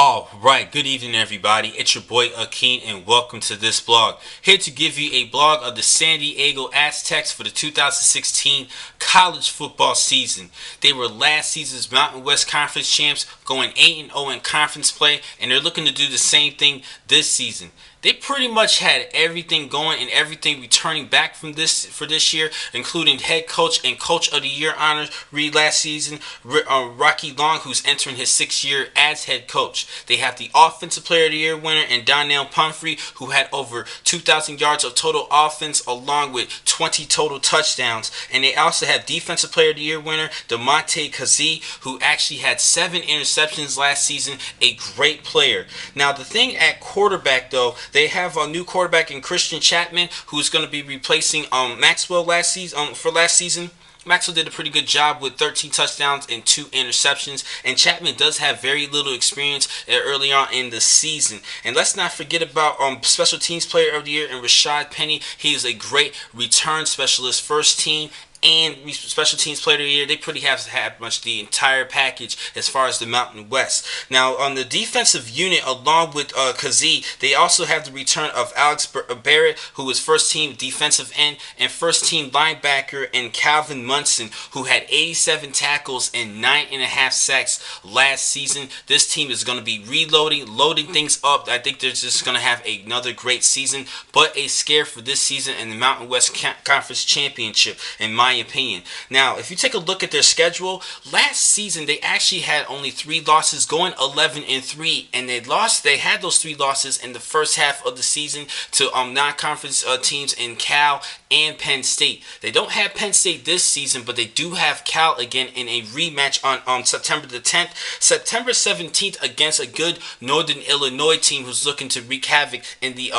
Alright, good evening everybody. It's your boy Akeen and welcome to this blog. Here to give you a blog of the San Diego Aztecs for the 2016 college football season. They were last season's Mountain West Conference champs, going 8-0 in conference play, and they're looking to do the same thing this season. They pretty much had everything going and everything returning back from this year, including head coach and coach of the year honors last season, Rocky Long, who's entering his 6th year as head coach. They have the offensive player of the year winner in Donnell Pumphrey, who had over 2,000 yards of total offense along with 20 total touchdowns. And they also have defensive player of the year winner DeMonte Kazee, who actually had 7 interceptions last season, a great player. Now the thing at quarterback though, they have a new quarterback in Christian Chapman, who's going to be replacing Maxwell last season. Maxwell did a pretty good job with 13 touchdowns and 2 interceptions, and Chapman does have very little experience early on in the season. And let's not forget about special teams player of the year in Rashad Penny. He is a great return specialist, first team and special teams player of the year. They pretty have had much the entire package as far as the Mountain West. Now on the defensive unit, along with Kazee, they also have the return of Alex Barrett, who was first team defensive end, and first team linebacker in Calvin Munson, who had 87 tackles and 9.5 sacks last season. This team is going to be loading things up. I think they're just going to have another great season, but a scare for this season in the Mountain West Conference Championship, in my opinion. Now, if you take a look at their schedule, last season they actually had only 3 losses, going 11-3, and they had those 3 losses in the first half of the season to non-conference teams in Cal and Penn State. They don't have Penn State this season, but they do have Cal again in a rematch on September the 10th. September 17th against a good Northern Illinois team who's looking to wreak havoc in the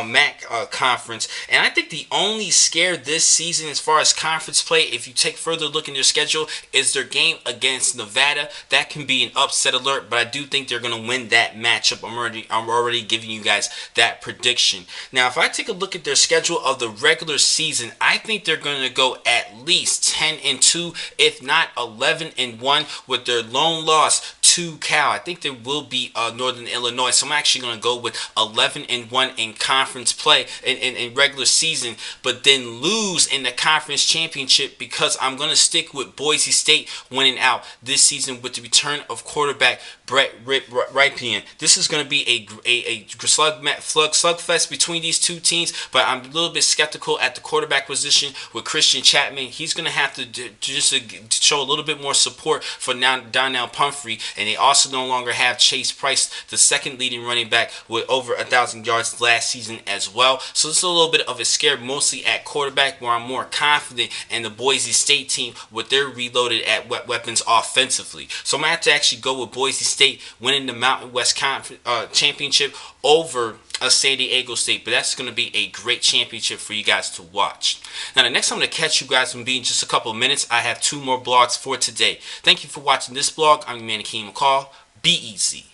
MAC conference. And I think the only scare this season as far as conference play, if you take further look in their schedule, is their game against Nevada. That can be an upset alert, but I do think they're going to win that matchup. I'm already giving you guys that prediction. Now, if I take a look at their schedule of the regular season, I think they're going to go at least 10-2, if not 11-1, with their lone loss to Cal. I think there will be Northern Illinois, so I'm actually going to go with 11-1 in conference play in regular season, but then lose in the conference championship, because I'm going to stick with Boise State winning out this season with the return of quarterback Brett Rypien. This is going to be a slugfest between these two teams, but I'm a little bit skeptical at the quarterback position with Christian Chapman. He's going to have to just show a little bit more support for Donnell Pumphrey, and they also no longer have Chase Price, the second leading running back, with over 1,000 yards last season as well. So it's a little bit of a scare mostly at quarterback, where I'm more confident in the Boise State team with their reloaded at weapons offensively. So I'm going to have to actually go with Boise State winning the Mountain West Championship over San Diego State, but that's going to be a great championship for you guys to watch. Now, the next time I'm going to catch you guys will be in just a couple of minutes. I have 2 more blogs for today. Thank you for watching this blog. I'm your man, Akeem McCall. Be easy.